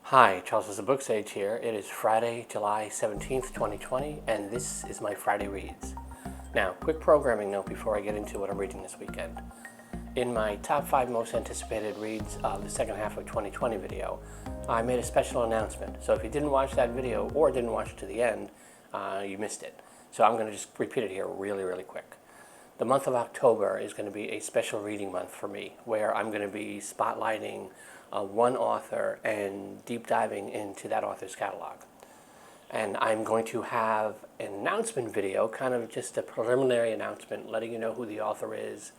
Hi, Charles SirBookSage here. It is Friday, July 17th, 2020, and this is my Friday Reads. Now, quick programming note before I get into what I'm reading this weekend. In my top 5 most anticipated reads of the second half of 2020 video, I made a special announcement. So if you didn't watch that video or didn't watch it to the end, you missed it. So I'm going to just repeat it here really quick. The month of October is going to be a special reading month for me, where I'm going to be spotlighting one author and deep diving into that author's catalog. And I'm going to have an announcement video, kind of just a preliminary announcement, letting you know who the author is,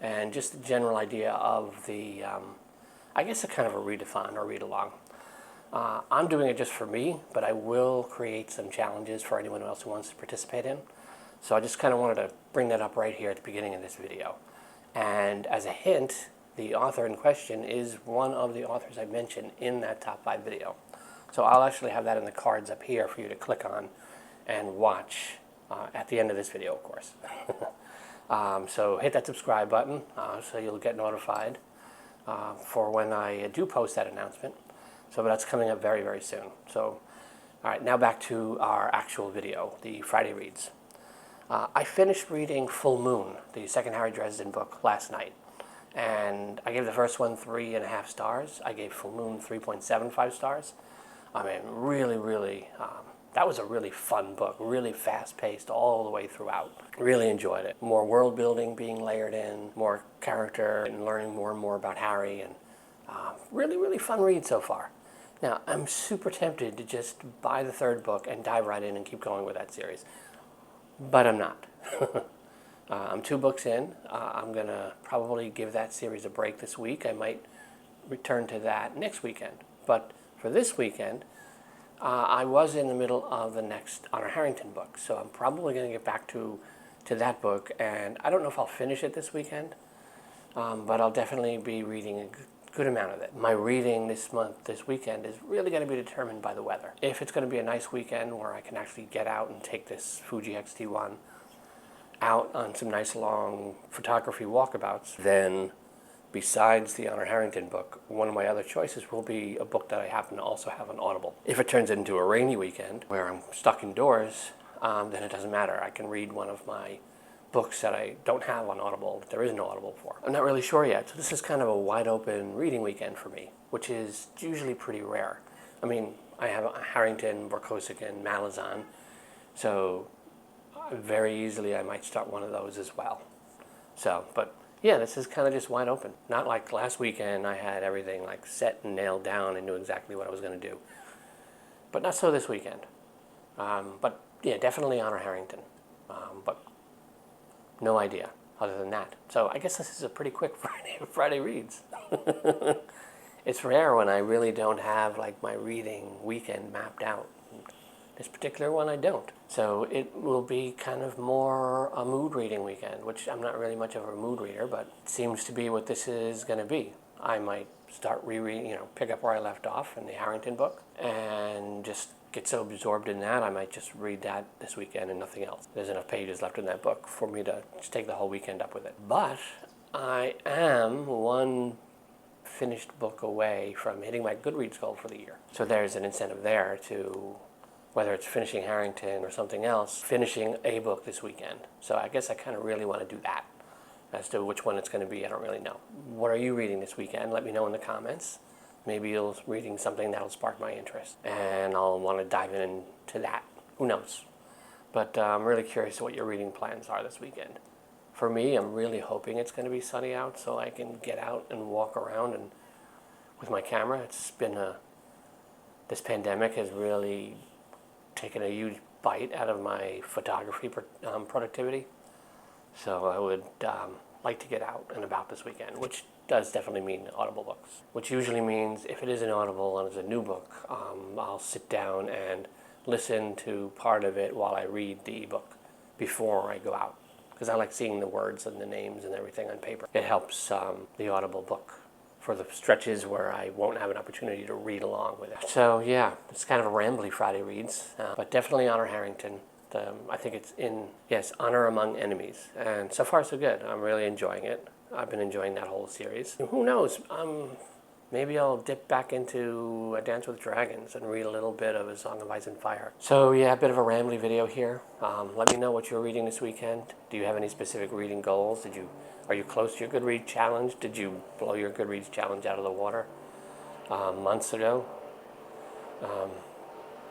and just a general idea of the, I guess a kind of a readathon or read-along. I'm doing it just for me, but I will create some challenges for anyone else who wants to participate in. So I just kind of wanted to bring that up right here at the beginning of this video. And as a hint, the author in question is one of the authors I mentioned in that top 5 video. So I'll actually have that in the cards up here for you to click on and watch at the end of this video, of course. So hit that subscribe button so you'll get notified for when I do post that announcement. So that's coming up very soon. So, all right, now back to our actual video, the Friday Reads. I finished reading Full Moon, the second Harry Dresden book, last night. And I gave the first one 3.5 stars. I gave Full Moon 3.75 stars. I mean, really, that was a really fun book, really fast-paced all the way throughout. Really enjoyed it. More world building being layered in, more character, and learning more and more about Harry, and really fun read so far. Now, I'm super tempted to just buy the third book and dive right in and keep going with that series, but I'm not. I'm 2 books in. I'm going to probably give that series a break this week. I might return to that next weekend. But for this weekend, I was in the middle of the next Honor Harrington book. So I'm probably going to get back to that book. And I don't know if I'll finish it this weekend, but I'll definitely be reading a good amount of it. My reading this weekend, is really going to be determined by the weather. If it's going to be a nice weekend where I can actually get out and take this Fuji X-T1 out on some nice long photography walkabouts, then besides the Honor Harrington book, one of my other choices will be a book that I happen to also have on Audible. If it turns into a rainy weekend where I'm stuck indoors, then it doesn't matter. I can read one of my books that I don't have on Audible, that there is no Audible for. I'm not really sure yet, so this is kind of a wide open reading weekend for me, which is usually pretty rare. I mean, I have Harrington, Vorkosigan, Malazan, so very easily I might start one of those as well. So, but yeah, this is kind of just wide open. Not like last weekend I had everything like set and nailed down and knew exactly what I was going to do. But not so this weekend. But yeah, definitely Honor Harrington. But no idea other than that. So I guess this is a pretty quick Friday Reads. It's rare when I really don't have like my reading weekend mapped out. This particular one I don't. So it will be kind of more a mood reading weekend, which I'm not really much of a mood reader, but it seems to be what this is going to be. I might start rereading, pick up where I left off in the Harrington book and just get so absorbed in that I might just read that this weekend and nothing else. There's enough pages left in that book for me to just take the whole weekend up with it. But I am one finished book away from hitting my Goodreads goal for the year. So there's an incentive there to, whether it's finishing Harrington or something else, finishing a book this weekend. So I guess I kind of really want to do that. As to which one it's going to be, I don't really know. What are you reading this weekend? Let me know in the comments. Maybe you'll reading something that'll spark my interest, and I'll want to dive into that. Who knows? But I'm really curious what your reading plans are this weekend. For me, I'm really hoping it's going to be sunny out so I can get out and walk around and with my camera. It's been this pandemic has really taken a huge bite out of my photography productivity. So I would like to get out and about this weekend, which does definitely mean Audible books. Which usually means if it is an Audible and it's a new book, I'll sit down and listen to part of it while I read the ebook before I go out. Because I like seeing the words and the names and everything on paper. It helps the Audible book for the stretches where I won't have an opportunity to read along with it. So yeah, it's kind of a rambly Friday Reads, but definitely Honor Harrington. I think it's in, yes, Honor Among Enemies. And so far so good. I'm really enjoying it. I've been enjoying that whole series. Who knows? maybe I'll dip back into A Dance with Dragons and read a little bit of A Song of Ice and Fire. So yeah, a bit of a rambly video here. Let me know what you're reading this weekend. Do you have any specific reading goals? Are you close to your Goodreads challenge? Did you blow your Goodreads challenge out of the water months ago?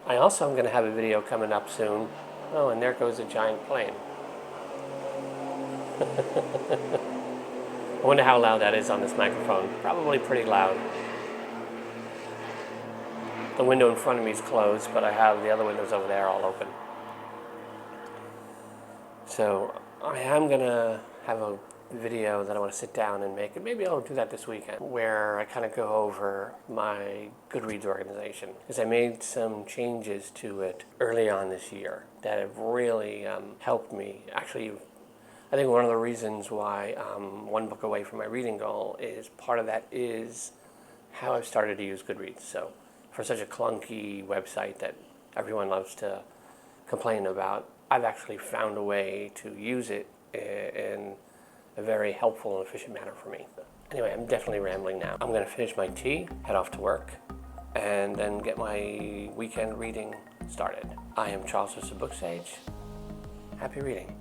I also am going to have a video coming up soon. Oh, and there goes a giant plane. I wonder how loud that is on this microphone. Probably pretty loud. The window in front of me is closed, but I have the other windows over there all open. So I am going to have a video that I want to sit down and make, and maybe I'll do that this weekend, where I kind of go over my Goodreads organization, because I made some changes to it early on this year that have really helped me. Actually, I think one of the reasons why I'm one book away from my reading goal is part of that is how I've started to use Goodreads. So for such a clunky website that everyone loves to complain about, I've actually found a way to use it in a very helpful and efficient manner for me. Anyway, I'm definitely rambling now. I'm going to finish my tea, head off to work, and then get my weekend reading started. I am Charles with SirBookSage. Happy reading.